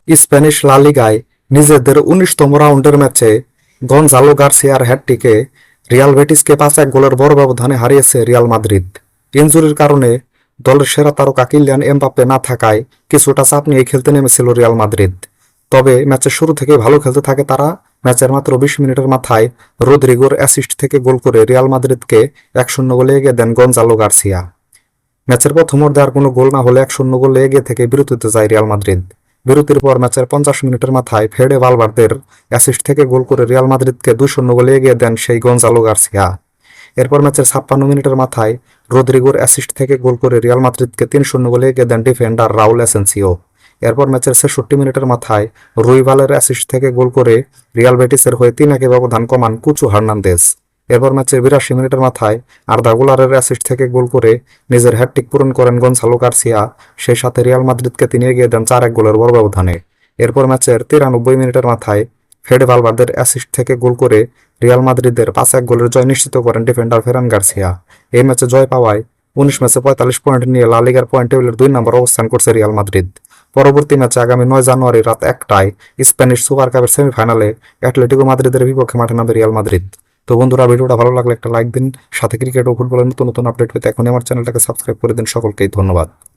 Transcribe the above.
Spanish লা লিগায় নিজেদের ১৯তম রাউন্ডের ম্যাচে গনজালো গার্সিয়ার হ্যাটট্রিকে রিয়াল বেটিসকে ৫-১ গোলের বড় ব্যবধানে হারিয়েছে রিয়াল মাদ্রিদ। ইনজুরির কারণে দলের সেরা তারকা কিলিয়ান এমবাপ্পে না থাকায় কিছুটা চাপ নিয়ে খেলতে নেমেছিল রিয়াল মাদ্রিদ। তবে ম্যাচের শুরু থেকে ভালো খেলতে থাকে তারা। ম্যাচের মাত্র ২০ মিনিটের মাথায় রদ্রিগোর অ্যাসিস্ট থেকে গোল করে রিয়াল মাদ্রিদকে ১-০ গোলে এগিয়ে দেন গনজালো গার্সিয়া। ম্যাচের প্রথম অর্ধে আর কোনো গোল না হলে ১-০ গোলে এগিয়ে থেকে বিরতিতে যায় রিয়াল মাদ্রিদ। বিরতির পর ম্যাচের ৫০ মিনিটের মাথায় ফেডে ভালভার্দের অ্যাসিস্ট থেকে গোল করে রিয়াল মাদ্রিদকে ২-০ গোলে এগিয়ে দেন সেই গনজালো গার্সিয়া। এরপর ম্যাচের ৫৬ মিনিটের মাথায় রদ্রিগোর অ্যাসিস্ট থেকে গোল করে রিয়াল মাদ্রিদকে ৩-০ গোলে এগিয়ে দেন ডিফেন্ডার রাউল এসেন্সিও। এরপর ম্যাচের ৬৬ মিনিটের মাথায় রুই ভালের অ্যাসিস্ট থেকে গোল করে রিয়াল বেটিসের হয়ে ৩-১ ব্যবধান কমান কুচু হার্নান্দেজ। এরপর ম্যাচের ৮২ মিনিটের মাথায় আর্দা গুলারের অ্যাসিস্ট থেকে গোল করে নিজের হ্যাটট্রিক পূরণ করেন গনসালো গার্সিয়া। সেই সাথে রিয়াল মাদ্রিদকে তিনি এগিয়ে দেন ৪-১ গোলের বড় ব্যবধানে। এরপর ম্যাচের ৯৩ মিনিটের মাথায় ফেডে ভালভার্দের অ্যাসিস্ট থেকে গোল করে রিয়াল মাদ্রিদের ৫-১ গোলের জয় নিশ্চিত করেন ডিফেন্ডার ফেরান গার্সিয়া। এই ম্যাচে জয় পাওয়ায় ১৯ ম্যাচে ৪৫ পয়েন্ট নিয়ে লা লিগার পয়েন্ট টেবিলের ২ নম্বর অবস্থান করছে রিয়াল মাদ্রিদ। পরবর্তী ম্যাচে আগামী ৯ জানুয়ারি রাত ১টায় স্প্যানিশ সুপার কাপের সেমিফাইনালে অ্যাটলেটিকো মাদ্রিদের বিপক্ষে মাঠে নামবে রিয়াল মাদ্রিদ। তো বন্ধুরা, ভিডিওটা ভালো লাগলে একটা লাইক দিন, সাথে ক্রিকেট ও ফুটবলের নতুন নতুন আপডেট পেতে এখনই আমার চ্যানেলটাকে সাবস্ক্রাইব করে দিন। সকলকেই ধন্যবাদ।